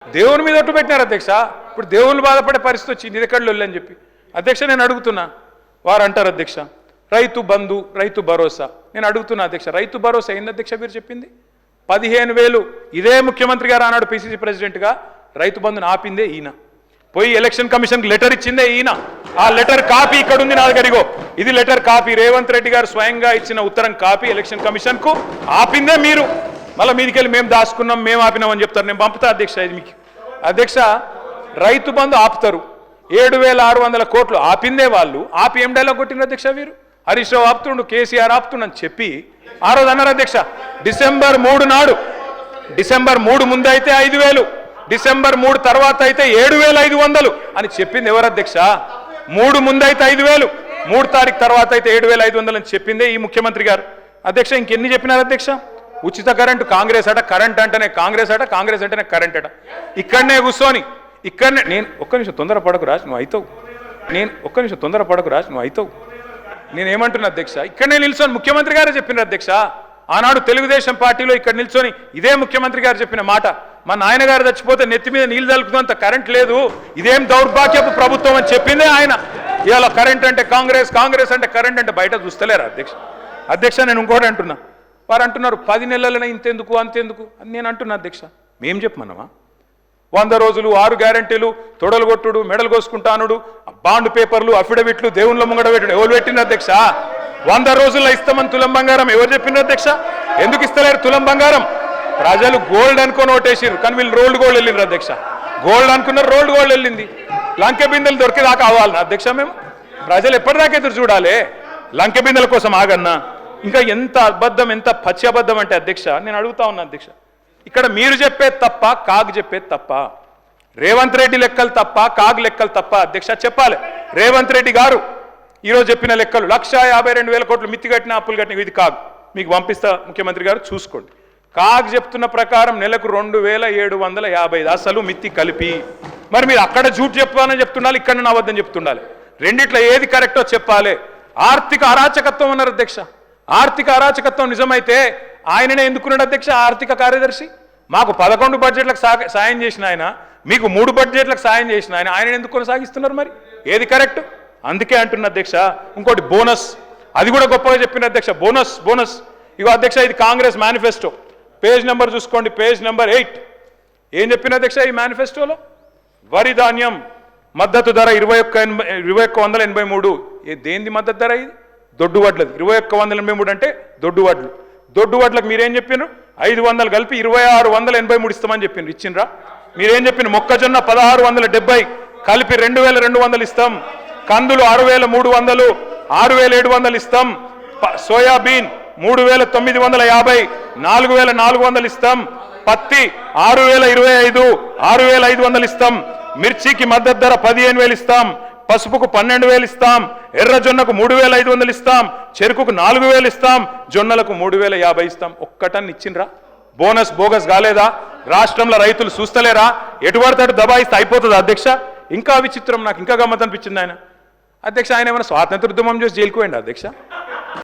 దేవుని మీద ఒట్టు పెట్టినారు అధ్యక్ష. ఇప్పుడు దేవుళ్ళు బాధపడే పరిస్థితి వచ్చింది ఇది ఎక్కడ లొల్లి అని చెప్పి. అధ్యక్ష నేను అడుగుతున్నా, వారు అంటారు అధ్యక్ష రైతు బంధు రైతు భరోసా. నేను అడుగుతున్నా అధ్యక్ష, రైతు భరోసా ఏంది అధ్యక్ష మీరు చెప్పింది? 15,000 ఇదే ముఖ్యమంత్రి గారు ఆనాడు పిసిసి ప్రెసిడెంట్గా రైతు బంధుని ఆపిందే ఈయన. పోయి ఎలక్షన్ కమిషన్కి లెటర్ ఇచ్చిందే ఈయన. ఆ లెటర్ కాపీ ఇక్కడ ఉంది నా దగ్గర. ఇగో ఇది లెటర్ కాపీ, రేవంత్ రెడ్డి గారు స్వయంగా ఇచ్చిన ఉత్తరం కాపీ ఎలక్షన్ కమిషన్కు. ఆపిందే మీరు. మళ్ళీ మీదికెళ్ళి మేము దాచుకున్నాం మేము ఆపినామని చెప్తారు. నేను పంపుతా అధ్యక్ష ఇది మీకు. అధ్యక్ష రైతు బంధు ఆపుతారు, 7,600 కోట్లు ఆపిందే వాళ్ళు. ఆపి ఏం డైలాగ్ కొట్టిన అధ్యక్ష వీరు? హరీష్ రావు ఆపుతుండు, కేసీఆర్ ఆపుతుండని చెప్పి ఆ రోజు అన్నారు అధ్యక్ష. డిసెంబర్ 3 నాడు, డిసెంబర్ 3 ముందు అయితే 5,000, డిసెంబర్ 3 తర్వాత అయితే 7,500 అని చెప్పింది ఎవరు అధ్యక్ష? 3 ముందు అయితే 5,000, 3 తారీఖు తర్వాత అయితే 7,500 అని చెప్పిందే ఈ ముఖ్యమంత్రి గారు. అధ్యక్ష ఇంకెన్ని చెప్పినారు అధ్యక్ష? ఉచిత కరెంటు కాంగ్రెస్ అట, కరెంట్ అంటేనే కాంగ్రెస్ అట, కాంగ్రెస్ అంటేనే కరెంట్ అట. ఇక్కడనే కూర్చొని ఇక్కడనే నేను ఒక్క నిమిషం తొందరపడకు రాజు నువ్వు అవుతావు. నేను ఒక్క నిమిషం తొందరపడకు రాజు నువ్వు అవుతావు. నేనేమంటున్నా అధ్యక్ష, ఇక్కడనే నిల్చొని ముఖ్యమంత్రి గారే చెప్పినారు అధ్యక్ష. ఆనాడు తెలుగుదేశం పార్టీలో ఇక్కడ నిల్చొని ఇదే ముఖ్యమంత్రి గారు చెప్పిన మాట. మా నాయనగారు చచ్చిపోతే నెత్తి మీద నీళ్ళు తలుకుతుందంత కరెంట్ లేదు, ఇదేం దౌర్భాగ్యపు ప్రభుత్వం అని చెప్పిందే ఆయన. ఇవాళ కరెంట్ అంటే కాంగ్రెస్, కాంగ్రెస్ అంటే కరెంట్ అంటే బయట చూస్తలేరా అధ్యక్ష? అధ్యక్ష నేను ఇంకోటి అంటున్నా, వారు అంటున్నారు 10 నెలలనే ఇంతెందుకు అంతెందుకు అని నేను అంటున్నా అధ్యక్ష. మేం చెప్పమన్నామా? 100 రోజులు 6 గ్యారంటీలు, తొడలు కొట్టుడు, మెడలు కోసుకుంటానుడు, బాండ్ పేపర్లు, అఫిడవిట్లు, దేవుళ్ళ ముంగడ పెట్టుడు ఎవరు పెట్టిన అధ్యక్ష? 100 రోజుల్లో ఇస్తామని తులం బంగారం ఎవరు చెప్పిన అధ్యక్ష? ఎందుకు ఇస్తలేరు తులం బంగారం? ప్రజలు గోల్డ్ అనుకొని ఓటేసిరు, కానీ వీళ్ళు రోల్డ్ గోల్డ్ వెళ్ళిండ్రు అధ్యక్ష. గోల్డ్ అనుకున్నారు, రోల్డ్ గోల్డ్ వెళ్ళింది. లంకె బిందెలు దొరికేదాకా అవ్వాలన్నా అధ్యక్ష మేము? ప్రజలు ఎప్పటిదాకా ఎదురు చూడాలి? లంకె బిందెల కోసం ఆగన్నా? ఇంకా ఎంత అబద్ధం, ఎంత పచ్చి అబద్ధం అంటే అధ్యక్ష నేను అడుగుతా ఉన్నా అధ్యక్ష, ఇక్కడ మీరు చెప్పేది తప్ప, కాగ్ చెప్పేది తప్ప? రేవంత్ రెడ్డి లెక్కలు తప్ప, కాగ్ లెక్కలు తప్ప అధ్యక్ష? చెప్పాలి. రేవంత్ రెడ్డి గారు ఈరోజు చెప్పిన లెక్కలు 1,52,000 కోట్లు మిత్తి కట్టిన అప్పులు కట్టిన ఇది కాగ్. మీకు పంపిస్తా ముఖ్యమంత్రి గారు చూసుకోండి. కాగ్ చెప్తున్న ప్రకారం నెలకు 2,750 అసలు మిత్తి కలిపి. మరి మీరు అక్కడ జూట్ చెప్పాలని చెప్తుండాలి, ఇక్కడ నవద్దని చెప్తుండాలి. రెండిట్లో ఏది కరెక్టో చెప్పాలి. ఆర్థిక అరాచకత్వం అన్నారు అధ్యక్ష. ఆర్థిక అరాచకత్వం నిజమైతే ఆయననే ఎందుకున్నాడు అధ్యక్ష ఆర్థిక కార్యదర్శి? మాకు 11 బడ్జెట్లకు సాయం చేసిన ఆయన, మీకు 3 బడ్జెట్లకు సాయం చేసిన ఆయన, ఆయన ఎందుకు కొనసాగిస్తున్నారు? మరి ఏది కరెక్ట్? అందుకే అంటున్న అధ్యక్ష. ఇంకోటి బోనస్, అది కూడా గొప్పగా చెప్పిన అధ్యక్ష. బోనస్ బోనస్ ఇగో అధ్యక్ష ఇది కాంగ్రెస్ మేనిఫెస్టో, పేజ్ నెంబర్ చూసుకోండి, పేజ్ నెంబర్ 8. ఏం చెప్పిన అధ్యక్ష ఈ మేనిఫెస్టోలో? వరి ధాన్యం మద్దతు ధర 21,183. దేనిది మద్దతు ధర? ఇది దొడ్డు వడ్లది. 21,183 అంటే దొడ్డు వడ్లు. దొడ్డు వడ్లకు మీరేం చెప్పినారు? 500 కలిపి 2,683 ఇస్తామని చెప్పినారు. ఇచ్చిండ్రా? మీరేం చెప్పిన? మొక్కజొన్న 1,670 కలిపి 2,200 ఇస్తాం. కందులు 6,300, 6,700 ఇస్తాం. సోయాబీన్ 3,950, 4,400 ఇస్తాం. పత్తి 6,025, 6,500 ఇస్తాం. మిర్చికి మద్దతు ధర 15,000 ఇస్తాం. పసుపుకు 12,000 ఇస్తాం. ఎర్రజొన్నకు 3,500 ఇస్తాం. చెరుకుకు 4,000 ఇస్తాం. జొన్నలకు 3,050 ఇస్తాం. ఒక్కటన్ని ఇచ్చిండ్రా? బోనస్ బోగస్ కాలేదా? రాష్ట్రంలో రైతులు చూస్తలేరా? ఎటువడతాడు దబాయిస్తే అయిపోతుంది అధ్యక్ష. ఇంకా విచిత్రం, నాకు ఇంకా గమ్మత్ అనిపించింది ఆయన అధ్యక్ష. ఆయన ఏమైనా స్వాతంత్ర ఉద్యమం చేసి జైలుకు పోయిండు అధ్యక్ష?